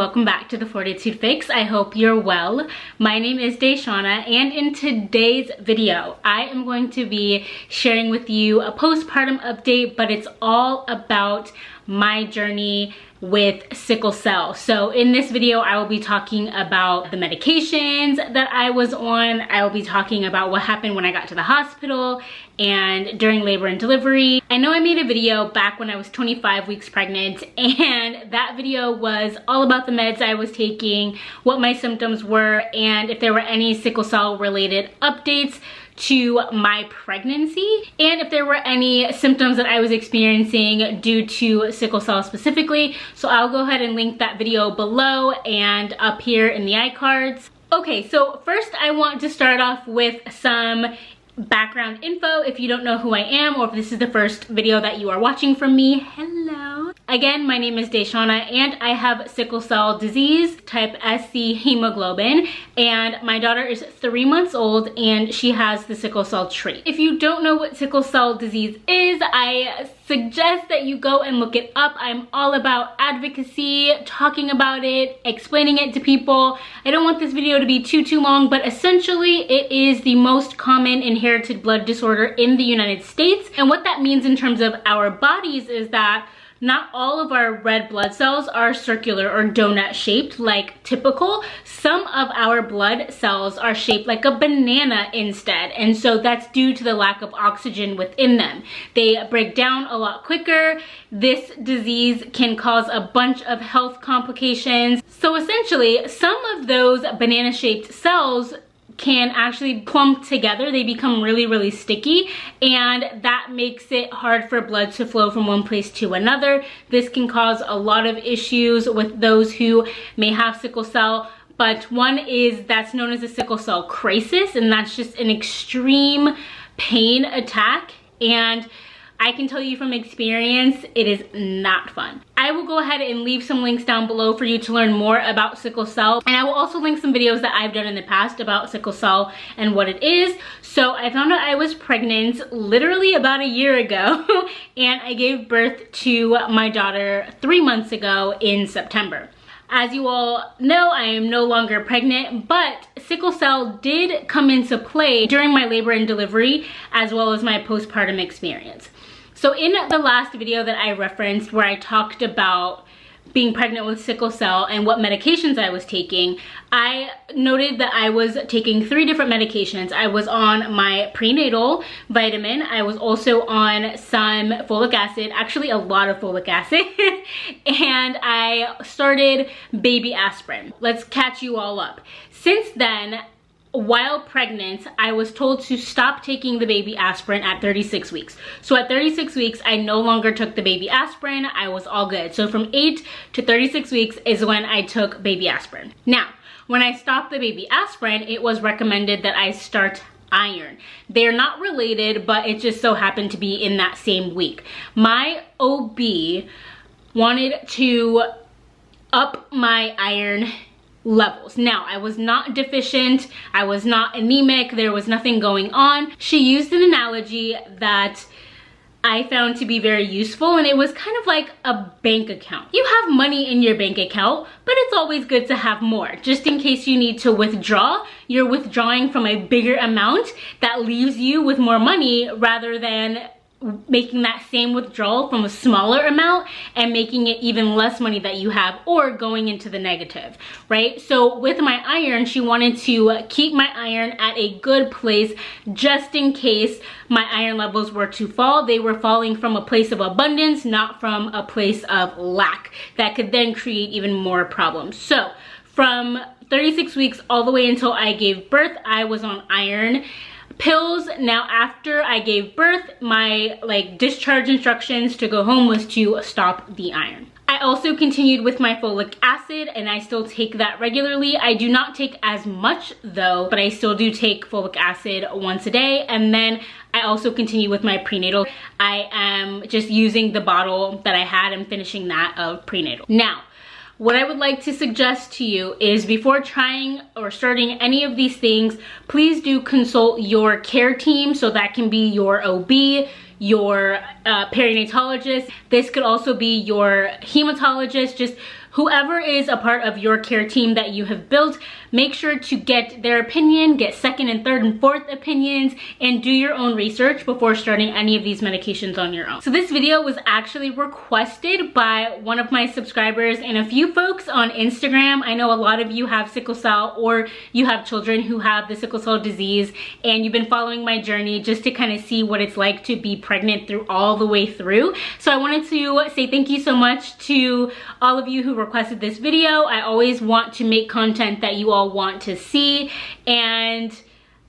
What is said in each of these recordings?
welcome back to the Fortitude Fix. I hope you're well. My name is DaShanna, and in today's video, I am going to be sharing with you a postpartum update, but it's all about my journey with sickle cell. So in this video, I will be talking about the medications that I was on. I will be talking about what happened when I got to the hospital and during labor and delivery. I know I made a video back when I was 25 weeks pregnant, and that video was all about the meds I was taking, what my symptoms were, and if there were any sickle cell related updates to my pregnancy, and if there were any symptoms that I was experiencing due to sickle cell specifically. So I'll go ahead and link that video below and up here in the iCards. Okay, so first I want to start off with some background info. If you don't know who I am, or if this is the first video that you are watching from me, hello. Again, my name is DaShanna, and I have sickle cell disease, type SC hemoglobin, and my daughter is 3 months old and she has the sickle cell trait. If you don't know what sickle cell disease is, I suggest that you go and look it up. I'm all about advocacy, talking about it, explaining it to people. I don't want this video to be too long, but essentially it is the most common inherited blood disorder in the United States. And what that means in terms of our bodies is that not all of our red blood cells are circular or donut shaped like typical. Some of our blood cells are shaped like a banana instead, and so that's due to the lack of oxygen within them. They break down a lot quicker. This disease can cause a bunch of health complications. So essentially, some of those banana shaped cells can actually clump together. They become really sticky, and that makes it hard for blood to flow from one place to another. This can cause a lot of issues with those who may have sickle cell, but one is that's known as a sickle cell crisis, and that's just an extreme pain attack, and I can tell you from experience, it is not fun. I will go ahead and leave some links down below for you to learn more about sickle cell. And I will also link some videos that I've done in the past about sickle cell and what it is. So I found out I was pregnant literally about a year ago, and I gave birth to my daughter 3 months ago in September. As you all know, I am no longer pregnant, but sickle cell did come into play during my labor and delivery, as well as my postpartum experience. So in the last video that I referenced, where I talked about being pregnant with sickle cell and what medications I was taking, I noted that I was taking 3 different medications. I was on my prenatal vitamin. I was also on some folic acid, actually a lot of folic acid, and I started baby aspirin. Let's catch you all up. Since then, while pregnant, I was told to stop taking the baby aspirin at 36 weeks. So at 36 weeks, I no longer took the baby aspirin. I was all good. So from 8 to 36 weeks is when I took baby aspirin. Now, when I stopped the baby aspirin, it was recommended that I start iron. They're not related, but it just so happened to be in that same week. My OB wanted to up my iron levels. Now, I was not deficient, I was not anemic, there was nothing going on. She used an analogy that I found to be very useful, and it was kind of like a bank account. You have money in your bank account, but it's always good to have more. Just in case you need to withdraw, you're withdrawing from a bigger amount that leaves you with more money, rather than making that same withdrawal from a smaller amount and making it even less money that you have, or going into the negative, right? So with my iron, she wanted to keep my iron at a good place just in case my iron levels were to fall. They were falling from a place of abundance, not from a place of lack that could then create even more problems. So from 36 weeks all the way until I gave birth, I was on iron pills. Now, after I gave birth, my discharge instructions to go home was to stop the iron. I also continued with my folic acid, and I still take that regularly. I do not take as much though, but I still do take folic acid once a day. And then I also continue with my prenatal. I am just using the bottle that I had and finishing that of prenatal. Now, what I would like to suggest to you is, before trying or starting any of these things, please do consult your care team. So that can be your OB, your perinatologist. This could also be your hematologist. Just whoever is a part of your care team that you have built, make sure to get their opinion, get second and third and fourth opinions, and do your own research before starting any of these medications on your own. So this video was actually requested by one of my subscribers and a few folks on Instagram. I know a lot of you have sickle cell, or you have children who have the sickle cell disease, and you've been following my journey just to kind of see what it's like to be pregnant through all the way through. So I wanted to say thank you so much to all of you who requested this video. I always want to make content that you all want to see, and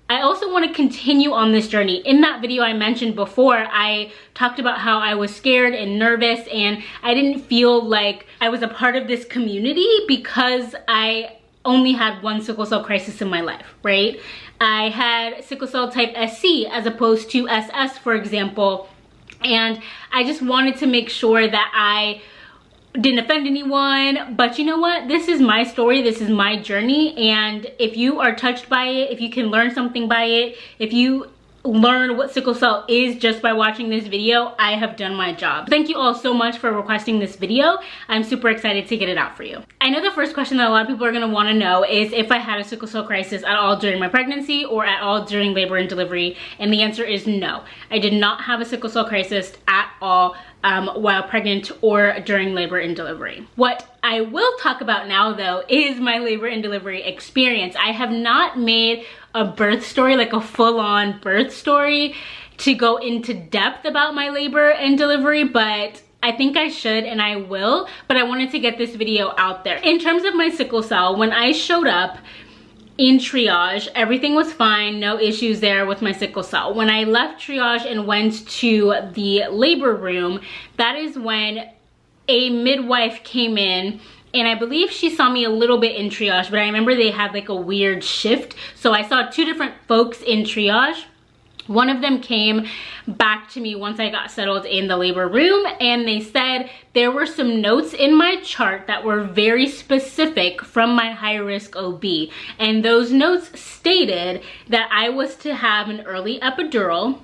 I also want to continue on this journey. In that video I mentioned before, I talked about how I was scared and nervous, and I didn't feel like I was a part of this community because I only had one sickle cell crisis in my life, right? I had sickle cell type SC as opposed to SS, for example, and I just wanted to make sure that I didn't offend anyone. But you know what? This is my story, this is my journey, and if you are touched by it, if you can learn something by it, if you learn what sickle cell is just by watching this video, I have done my job. Thank you all so much for requesting this video. I'm super excited to get it out for you. I know the first question that a lot of people are going to want to know is if I had a sickle cell crisis at all during my pregnancy or at all during labor and delivery, and the answer is no. I did not have a sickle cell crisis at all while pregnant or during labor and delivery. What I will talk about now though is my labor and delivery experience. I have not made a birth story, like a full-on birth story, to go into depth about my labor and delivery, but I think I should and I will, but I wanted to get this video out there. In terms of my sickle cell, when I showed up in triage, everything was fine, no issues there with my sickle cell. When I left triage and went to the labor room, that is when a midwife came in, and I believe she saw me a little bit in triage, but I remember they had like a weird shift. So I saw two different folks in triage. One of them came back to me once I got settled in the labor room, and they said there were some notes in my chart that were very specific from my high-risk OB. And those notes stated that I was to have an early epidural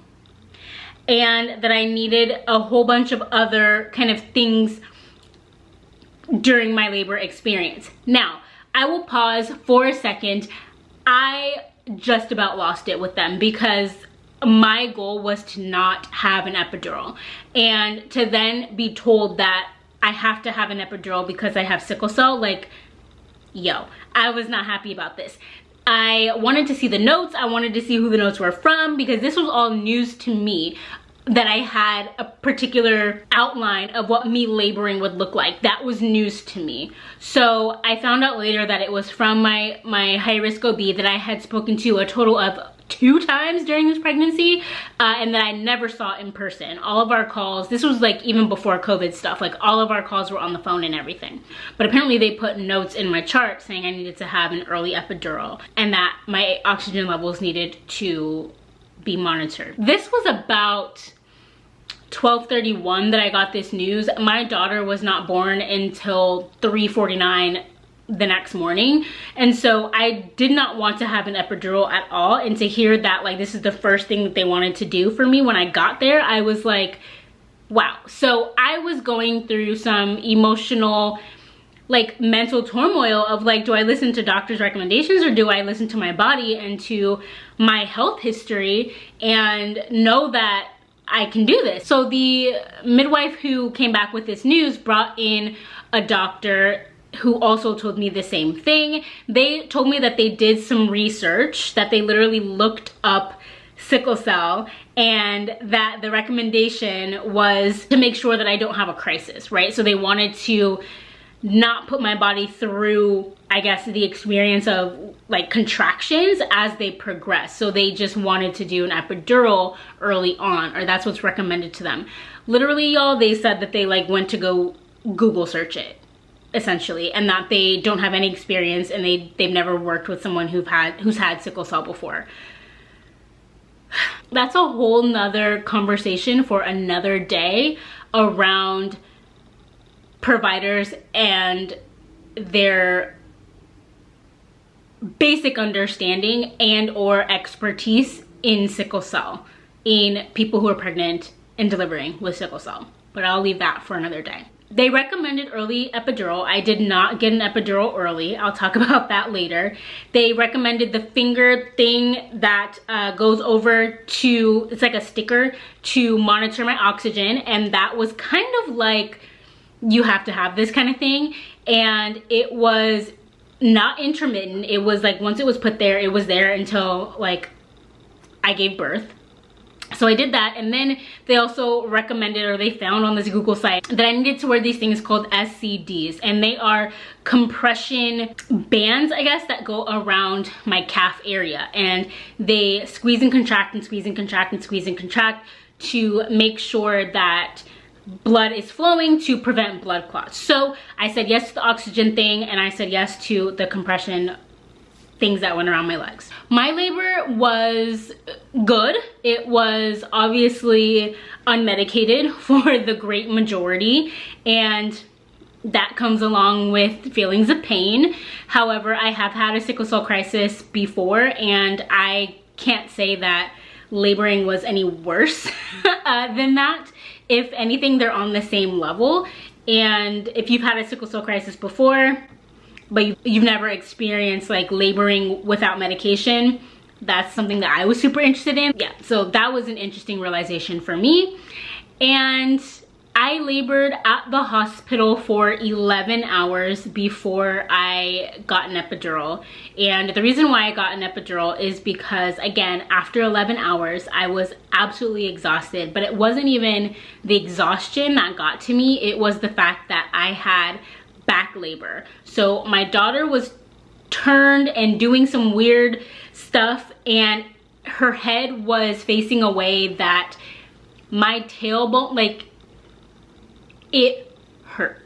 and that I needed a whole bunch of other kind of things during my labor experience. Now, I will pause for a second. I just about lost it with them because my goal was to not have an epidural, and to then be told that I have to have an epidural because I have sickle cell, like, yo, I was not happy about this. I wanted to see the notes. I wanted to see who the notes were from because this was all news to me, that I had a particular outline of what me laboring would look like. That was news to me. So I found out later that it was from my high-risk OB that I had spoken to a total of 2 times during this pregnancy, and that I never saw in person. All of our calls, this was like even before COVID stuff, like all of our calls were on the phone and everything. But apparently they put notes in my chart saying I needed to have an early epidural and that my oxygen levels needed to be monitored. This was about 12:31 that I got this news. My daughter was not born until 3:49 the next morning, and so I did not want to have an epidural at all. And to hear that like this is the first thing that they wanted to do for me when I got there, I was like, wow. So I was going through some emotional, like, mental turmoil of like, do I listen to doctors' recommendations or do I listen to my body and to my health history and know that I can do this? So the midwife who came back with this news brought in a doctor who also told me the same thing. They told me that they did some research, that they literally looked up sickle cell, and that the recommendation was to make sure that I don't have a crisis, right? So they wanted to not put my body through, I guess, the experience of like contractions as they progress. So they just wanted to do an epidural early on, or that's what's recommended to them. Literally, y'all, they said that they like went to go Google search it, essentially, and that they don't have any experience and they've never worked with someone who's had sickle cell before. That's a whole nother conversation for another day around providers and their basic understanding and or expertise in sickle cell, in people who are pregnant and delivering with sickle cell. But I'll leave that for another day. They recommended early epidural. I did not get an epidural early. I'll talk about that later. They recommended the finger thing that goes over to, it's like a sticker to monitor my oxygen, and that was kind of like, you have to have this kind of thing. And it was not intermittent. It was like, once it was put there, it was there until like I gave birth. So I did that, and then they also recommended, or they found on this Google site, that I needed to wear these things called SCDs, and they are compression bands, I guess, that go around my calf area, and they squeeze and contract and squeeze and contract and squeeze and contract to make sure that blood is flowing to prevent blood clots. So I said yes to the oxygen thing, and I said yes to the compression things that went around my legs. My labor was good. It was obviously unmedicated for the great majority, and that comes along with feelings of pain. However, I have had a sickle cell crisis before, and I can't say that laboring was any worse than that. If anything, they're on the same level. And if you've had a sickle cell crisis before, but you've never experienced like laboring without medication, that's something that I was super interested in. Yeah, so that was an interesting realization for me. And I labored at the hospital for 11 hours before I got an epidural. And the reason why I got an epidural is because, again, after 11 hours, I was absolutely exhausted. But it wasn't even the exhaustion that got to me. It was the fact that I had back labor. So my daughter was turned and doing some weird stuff, and her head was facing a way that my tailbone, like, it hurt.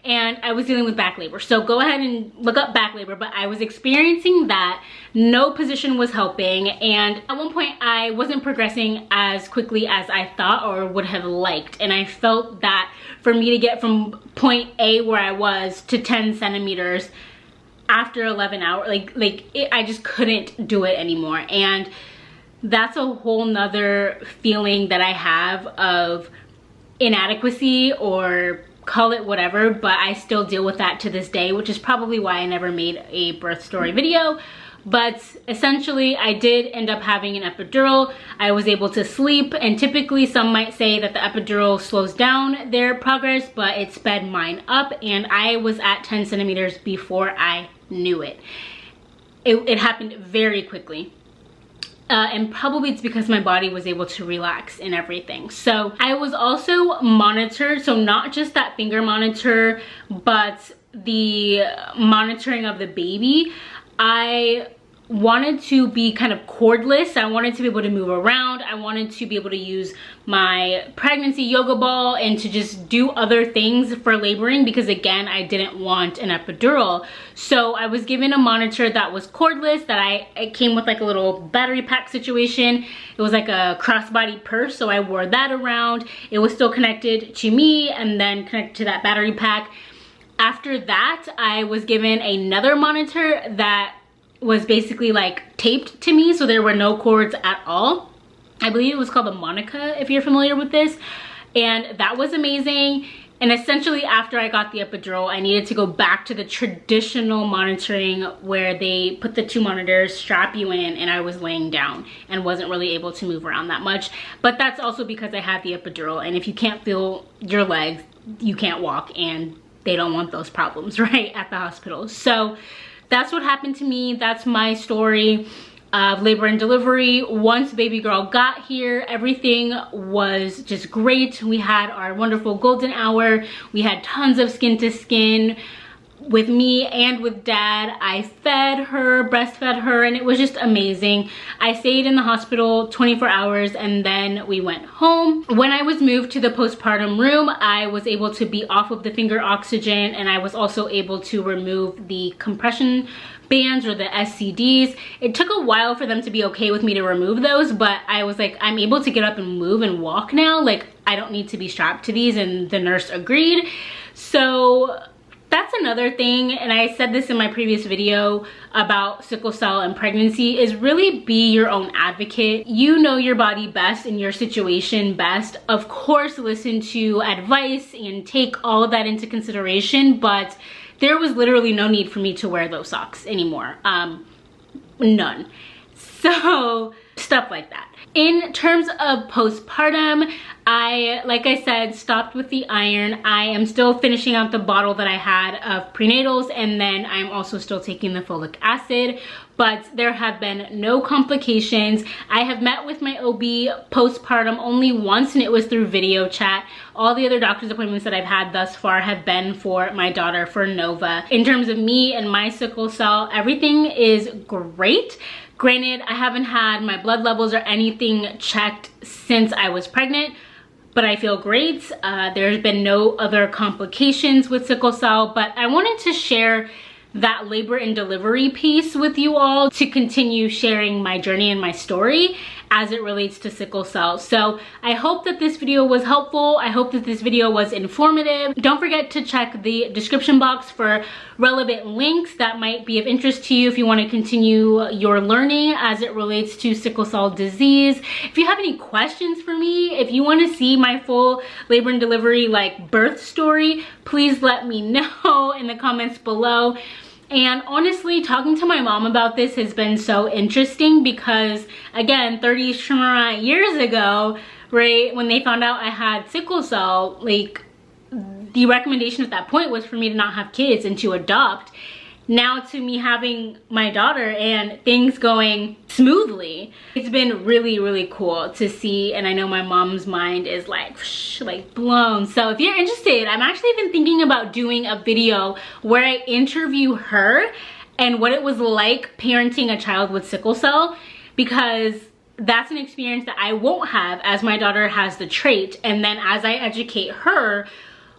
And I was dealing with back labor. So go ahead and look up back labor, but I was experiencing that. No position was helping, and at one point I wasn't progressing as quickly as I thought or would have liked. And I felt that for me to get from point A where I was to 10 centimeters after 11 hours, I just couldn't do it anymore. And that's a whole nother feeling that I have of inadequacy, or call it whatever, but I still deal with that to this day, which is probably why I never made a birth story video. But essentially, I did end up having an epidural. I was able to sleep, and typically some might say that the epidural slows down their progress, but it sped mine up, and I was at 10 centimeters before I knew it. It happened very quickly. And probably it's because my body was able to relax and everything. So I was also monitored, so not just that finger monitor, but the monitoring of the baby. I wanted to be kind of cordless. I wanted to be able to move around. I wanted to be able to use my pregnancy yoga ball and to just do other things for laboring, because again, I didn't want an epidural. So I was given a monitor that was cordless, that it came with like a little battery pack situation. It was like a crossbody purse, so I wore that around. It was still connected to me and then connected to that battery pack. After that, I was given another monitor that was basically like taped to me, so there were no cords at all. I believe it was called a Monica, if you're familiar with this, and that was amazing. And essentially after I got the epidural, I needed to go back to the traditional monitoring where they put the two monitors, strap you in, and I was laying down and wasn't really able to move around that much. But that's also because I had the epidural, and if you can't feel your legs, you can't walk, and they don't want those problems, right, at the hospital. So that's what happened to me. That's my story of labor and delivery. Once baby girl got here, everything was just great. We had our wonderful golden hour. We had tons of skin to skin with me and with dad. I fed her, breastfed her, and it was just amazing. I stayed in the hospital 24 hours and then we went home. When I was moved to the postpartum room, I was able to be off of the finger oxygen, and I was also able to remove the compression bands, or the SCDs. It took a while for them to be okay with me to remove those, but I was like, I'm able to get up and move and walk now. Like, I don't need to be strapped to these, and the nurse agreed. So that's another thing, and I said this in my previous video about sickle cell and pregnancy, is really be your own advocate. You know your body best and your situation best. Of course, listen to advice and take all of that into consideration, but there was literally no need for me to wear those socks anymore. None. So stuff like that. In terms of postpartum, like I said, stopped with the iron. I am still finishing out the bottle that I had of prenatals, and then I'm also still taking the folic acid, but there have been no complications. I have met with my OB postpartum only once, and it was through video chat. All the other doctor's appointments that I've had thus far have been for my daughter, for Nova. In terms of me and my sickle cell, everything is great. Granted, I haven't had my blood levels or anything checked since I was pregnant, but I feel great. There's been no other complications with sickle cell, but I wanted to share that labor and delivery piece with you all to continue sharing my journey and my story as it relates to sickle cell. So I hope that this video was helpful. I hope that this video was informative. Don't forget to check the description box for relevant links that might be of interest to you if you want to continue your learning as it relates to sickle cell disease. If you have any questions for me, if you want to see my full labor and delivery like birth story, please let me know in the comments below. And honestly, talking to my mom about this has been so interesting because, again, 30 years ago, right, when they found out I had sickle cell, like, the recommendation at that point was for me to not have kids and to adopt. Now to me having my daughter and things going smoothly, it's been really, really cool to see. And I know my mom's mind is like blown. So if you're interested, I'm actually even thinking about doing a video where I interview her and what it was like parenting a child with sickle cell, because that's an experience that I won't have as my daughter has the trait. And then as I educate her,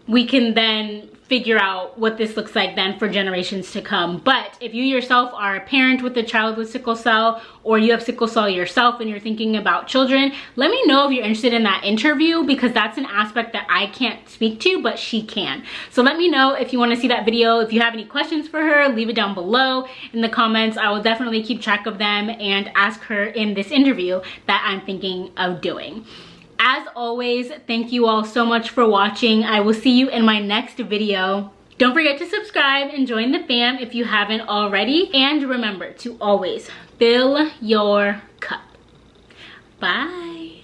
we can then figure out what this looks like then for generations to come. But if you yourself are a parent with a child with sickle cell, or you have sickle cell yourself and you're thinking about children, let me know if you're interested in that interview, because that's an aspect that I can't speak to, but she can. So let me know if you want to see that video. If you have any questions for her, leave it down below in the comments. I will definitely keep track of them and ask her in this interview that I'm thinking of doing. As always, thank you all so much for watching. I will see you in my next video. Don't forget to subscribe and join the fam if you haven't already. And remember to always fill your cup. Bye.